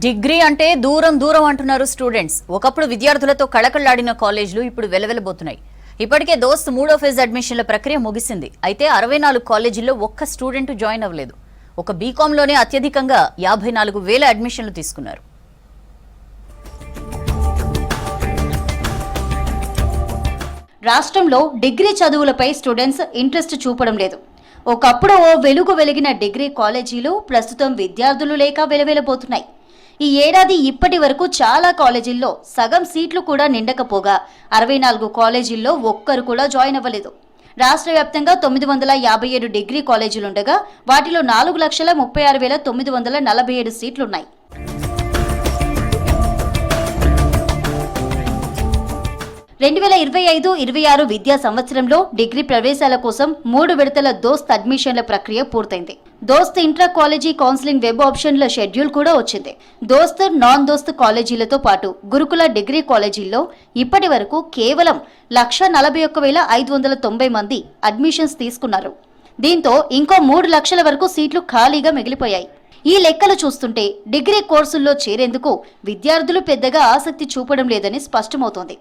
Degree అంటే దూరం దూరం అంటున్నారు స్టూడెంట్స్. ఒకప్పుడు విద్యార్థులతో కళకళ్లాడిన కాలేజీలు ఇప్పుడు వెలవెలబోతున్నాయి. ఇప్పటికే దోస్త్ 3వ ఫేజ్ అడ్మిషన్ల ప్రక్రియ ముగిసింది. అయితే 64 కాలేజీల్లో ఒక్క స్టూడెంట్ జాయిన్ అవ్వలేదు. ఒక బీకాంలోనే అత్యధికంగా 54,000 అడ్మిషన్లు తీసుకున్నారు. రాష్ట్రంలో డిగ్రీ చదువులపై స్టూడెంట్స్ ఇంట్రెస్ట్ చూపడం లేదు. ఒకప్పుడు ఓ వెలుగు వెలిగిన డిగ్రీ కాలేజీలు ప్రస్తుతం విద్యార్థులు లేక వెలవెలబోతున్నాయి. ఈ ఏడాది ఇప్పటి వరకు చాలా కాలేజీల్లో సగం సీట్లు కూడా నిండకపోగా 64 కాలేజీల్లో ఒక్కరు కూడా జాయిన్ అవ్వలేదు. రాష్ట్ర వ్యాప్తంగా 957 డిగ్రీ కాలేజీలుండగా వాటిలో 4,36,947 సీట్లున్నాయి. 2025-26 విద్యా సంవత్సరంలో డిగ్రీ ప్రవేశాల కోసం 3 విడతల దోస్త్ అడ్మిషన్ల ప్రక్రియ పూర్తయింది. DOST inter college counselling web ఆప్షన్ల షెడ్యూల్ కూడా వచ్చింది. దోస్త్, నాన్ దోస్త్ కాలేజీలతో పాటు గురుకుల డిగ్రీ కాలేజీల్లో ఇప్పటి వరకు కేవలం 141,590 మంది అడ్మిషన్స్ తీసుకున్నారు. దీంతో ఇంకో 3 లక్షల వరకు సీట్లు ఖాళీగా మిగిలిపోయాయి. ఈ లెక్కలు చూస్తుంటే డిగ్రీ కోర్సుల్లో చేరేందుకు విద్యార్థులు పెద్దగా ఆసక్తి చూపడం లేదని స్పష్టమవుతోంది.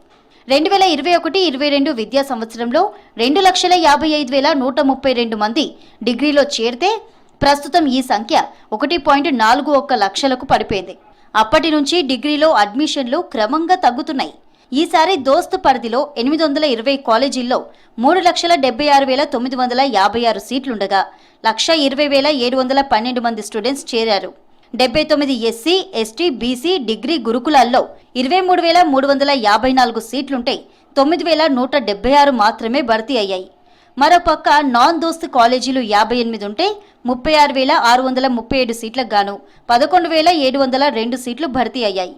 2021-22 విద్యా సంవత్సరంలో 2,55,132 మంది డిగ్రీలో చేరితే ప్రస్తుతం ఈ సంఖ్య 1.41 లక్షలకు పడిపోయింది. అప్పటి నుంచి డిగ్రీలో అడ్మిషన్లు క్రమంగా తగ్గుతున్నాయి. ఈసారి దోస్త్ పరిధిలో 820 కాలేజీల్లో 3,76,956 సీట్లుండగా 1,20,712 మంది స్టూడెంట్స్ చేరారు. 79 ఎస్సీ, ఎస్టీ, బీసీ డిగ్రీ గురుకులాల్లో 23,354 సీట్లుంటే 9,176 మాత్రమే భర్తీ అయ్యాయి. మరోపక్క నాన్ దోస్త్ కాలేజీలు 58 ఉంటే 36,637 సీట్లకు గాను 11,702 సీట్లు భర్తీ అయ్యాయి.